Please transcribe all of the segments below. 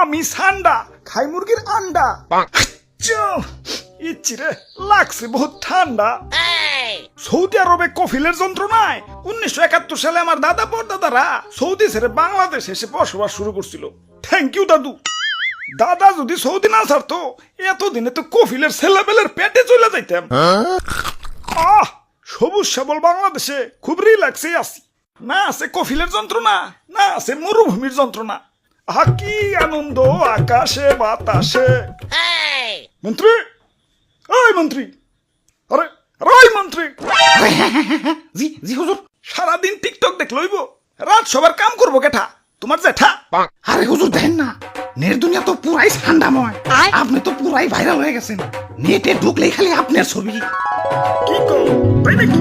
আমি সান্ডা খাই মুরগির আন্ডা। ইচ্ছিরে লাগছে বহুত ঠান্ডা। সৌদি আরবে কফিলের যন্ত্রণায় 1971 সালে আমার দাদা পরদাদারা সৌদি ছেড়ে বাংলাদেশ এসে বসবাস শুরু করছিল। থ্যাংক ইউ দাদু। দাদা যদি সৌদি না ছাড়তো এতদিনে তো কফিলের ছেলেবেলের পেটে চলে যাইতাম। সবুজ শ্যাবল বাংলাদেশে খুব রিল্যাক্সে আছি। না আছে কফিলের যন্ত্রণা, না আছে মরুভূমির যন্ত্রণা। কি আনন্দ আকাশে বাতাসে। মন্ত্রী, ওই মন্ত্রী, আরে ওই মন্ত্রী। জি জি হুজুর। সারাদিন টিকটক দেখ লইব, রাত সবার কাম করবো কেঠা? তোমার জেঠা। আরে হুজুর দেখেন না, নেট দুনিয়া তো পুরাই ঠান্ডাময়। আপনি তো পুরাই ভাইরাল হয়ে গেছেন। নেটে ঢুকলেই খালি আপনার ছবি। কি কো তাই নাকি?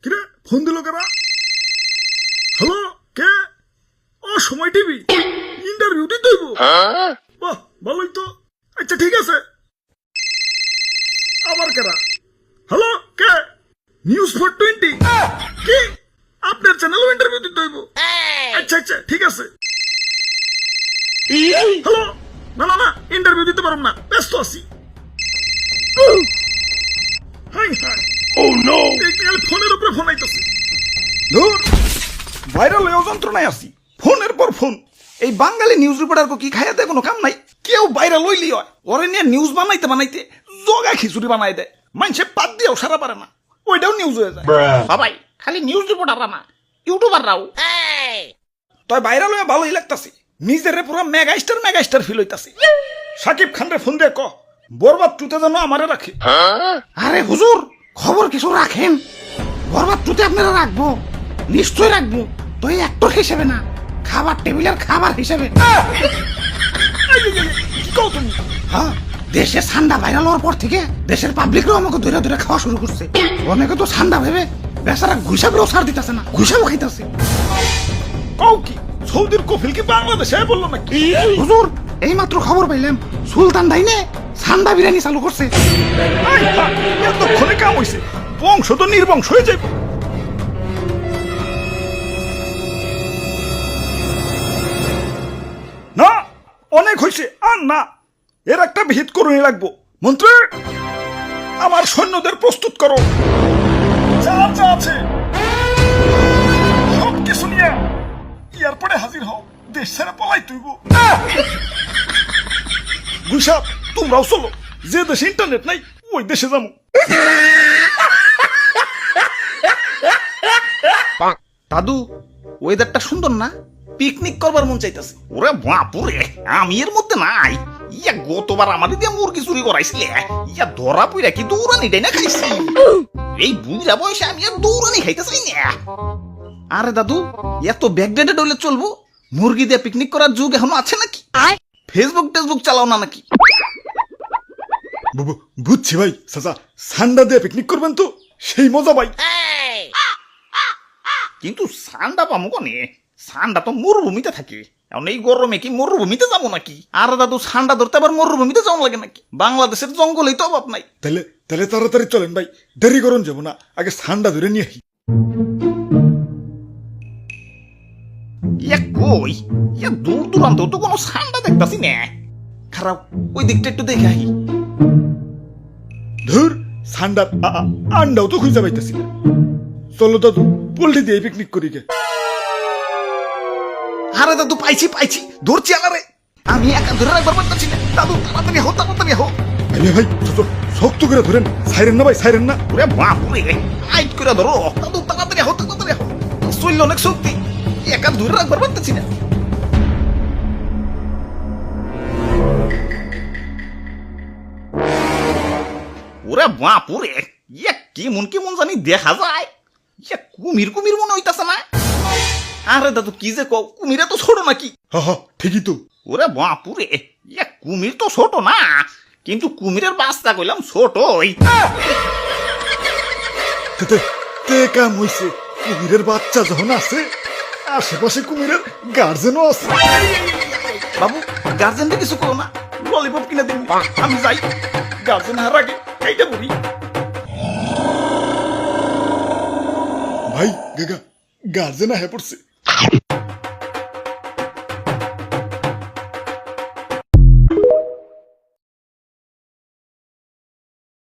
কিরে ফোন দিল কেনা? হ্যালো, কে? ও সময় টিভি ইন্টারভিউ দিতে হইব। বাহ ভালোই তো। আচ্ছা ঠিক আছে। আবার কেনা? হ্যালো, কে? নিউজ 420 কি? আপনার চ্যানেলও ইন্টারভিউ দিতে হইব? আচ্ছা আচ্ছা ঠিক আছে। হ্যালো, না না না, ইন্টারভিউ দিতে পারব না, ব্যস্ত আছি। হাই হাই, ও নো, এই ফোনের উপরে ফোন আইতাছে। ধুর, ভাইরাল হয়ে যন্ত্রণায় আছি। ফোনের পর ফোন। এই বাঙালি নিউজ রিপোর্টার কি খাইয়াতে কোনো কাম নাই। কেউ ভাইরাল হইলি হয়, ওরে নিয়ে নিউজ বানাইতে বানাইতে জগা খিচুড়ি বানাই দেয়। মানুষে পাত দিয়েও সারা পারে না, ওইটাও নিউজ হয়ে যায়। বাবাই খালি নিউজ রিপোর্টাররা না, ইউটিউবাররাও। তাই ভাইরাল হয়ে ভালোই লাগতাছে। নিজের পুরো মেগা স্টার ফিল হইতাছে। সাকিব খান রে ফোন দিয়ে ক বরবাদ টুতে যেন আমারে রাখে। আরে হুজুর, খবর কিছু রাখেন। বরবাদ টুতে আপনারা রাখবো, নিশ্চয় রাখবো। তো এই অ্যাক্টর হিসেবে না, খাবার টেবিলের খাবার হিসেবে। কি কও তুমি? হ্যাঁ, দেশে ঠান্ডা ভাইরাল হওয়ার পর থেকে দেশের পাবলিকরাও আমাকে ধরে ধরে খাওয়া শুরু করছে। অনেকে তো ঠান্ডা ভেবে বেচারা ঘুষাবেও ছাড় দিতেছে না, ঘুষাবো খাইতেছে। কও কি সৌদির কফিল কি বাংলাদেশে বললো নাকি? হুজুর এই মাত্র খবর পাইলাম, সুলতান ডাইনে ঠান্ডা বিরিয়ানি চালু করছে। এতক্ষণে কাম হইছে, বংশ তো নির্বংশ হয়ে যাবে। না, অনেক হয়েছে, আর না। এর একটা ভিত করুনি লাগবো। মন্ত্রী, আমার সৈন্যদের প্রস্তুত করো। যা যা আছে সব কিছু নিয়ে এয়ারপোর্টে হাজির হও। দেশ ছেড়ে পলাই তুইব। গুসাব, তোমরাও চলো। যে দেশে ইন্টারনেট নাই ওই দেশে যাবো। দাদু, ওয়েদারটা সুন্দর না? পিকনিক করবার মন চাইতেছে। ওরে বাপুরে, আমি এর মধ্যে নাই। ইয়া গতবার আমাদের দিয়ে মুরগি চুরি করাইছিলে, ইয়া ধরা পইরা কি দৌড়ানি ডাই না খাইছি। এই বুড়া বয়সে আমি আর দৌড়ানি খাইতে চাই না। আরে দাদু, এত ব্যাকডেটেড হলে চলবো? মুরগি দিয়ে পিকনিক করার যুগ এখনো আছে নাকি? ফেসবুক টেসবুক চালাও না নাকি? বুঝছি ভাই, চাচা ঠান্ডা দিয়ে পিকনিক করবেন তো সেই মজা ভাই। কিন্তু সান্ডা পামো কনে? সান্ডা তো মরুভূমিতে থাকে। এখন এই গরমে কি মরুভূমিতে যাবো নাকি? আরে দাদু, ঠান্ডা ধরতে আবার মরুভূমিতে যাওয়া লাগে নাকি? বাংলাদেশের জঙ্গলেই তো অভাব নাই। তাহলে তাহলে তাড়াতাড়ি চলেন ভাই, দেরি করুন যাবো না, আগে ঠান্ডা ধরে নিয়ে আসি। ইয়া কই, ইয়া দূর দূরান্ত তো কোনো সান্ডা দেখতাছি না। খারাপ, ওই দিকটা একটু দেখে আহি। ধুর, ঠান্ডার আন্ডাও তো খুঁজে পাইতেছি না। চলো দাদু, পোল্ট্রি দিয়ে পিকনিক করি গে। আরে দাদু, পাইছি পাইছি, ধরছি আলারে। আমি একা ধরে রাখবার পারতাছি না। দাদু তাড়াতাড়ি হো, তাড়াতাড়ি হো। আরে ভাই শক্ত করে ধরেন, সাইরেন না ভাই, সাইরেন না। ওরে বাপুরে, আইট করে ধরো। দাদু তাড়াতাড়ি হো, তাড়াতাড়ি হো। শরীর অনেক শক্তি, একা ধরে রাখবার পারতাছি না। ওরে বাপুরে, ইয়া কেমন কেমন জানি দেখা যায়। ইয়া কুমির কুমির মনে হইতাছে না? আরে দাদু, কি যে কও, কুমিরে তো ছোট নাকি? হা হা, ঠিকই তো। ওরে বাপুরে, ইয়া কুমির তো ছোট না, কিন্তু কুমিরের বাচ্চা কইলাম ছোটই। তে কাম হইছে। কুমিরের বাচ্চা যখন আছে, আশেপাশে কুমিরের গার্জেনও আছে। বাবু, গার্জেনটা কিছু করো না, ললিপপ কিনে দিন। আমি যাই, গার্জেন হার আগে এইটা বলি। ভাই গার্জেন হয়ে পড়ছে।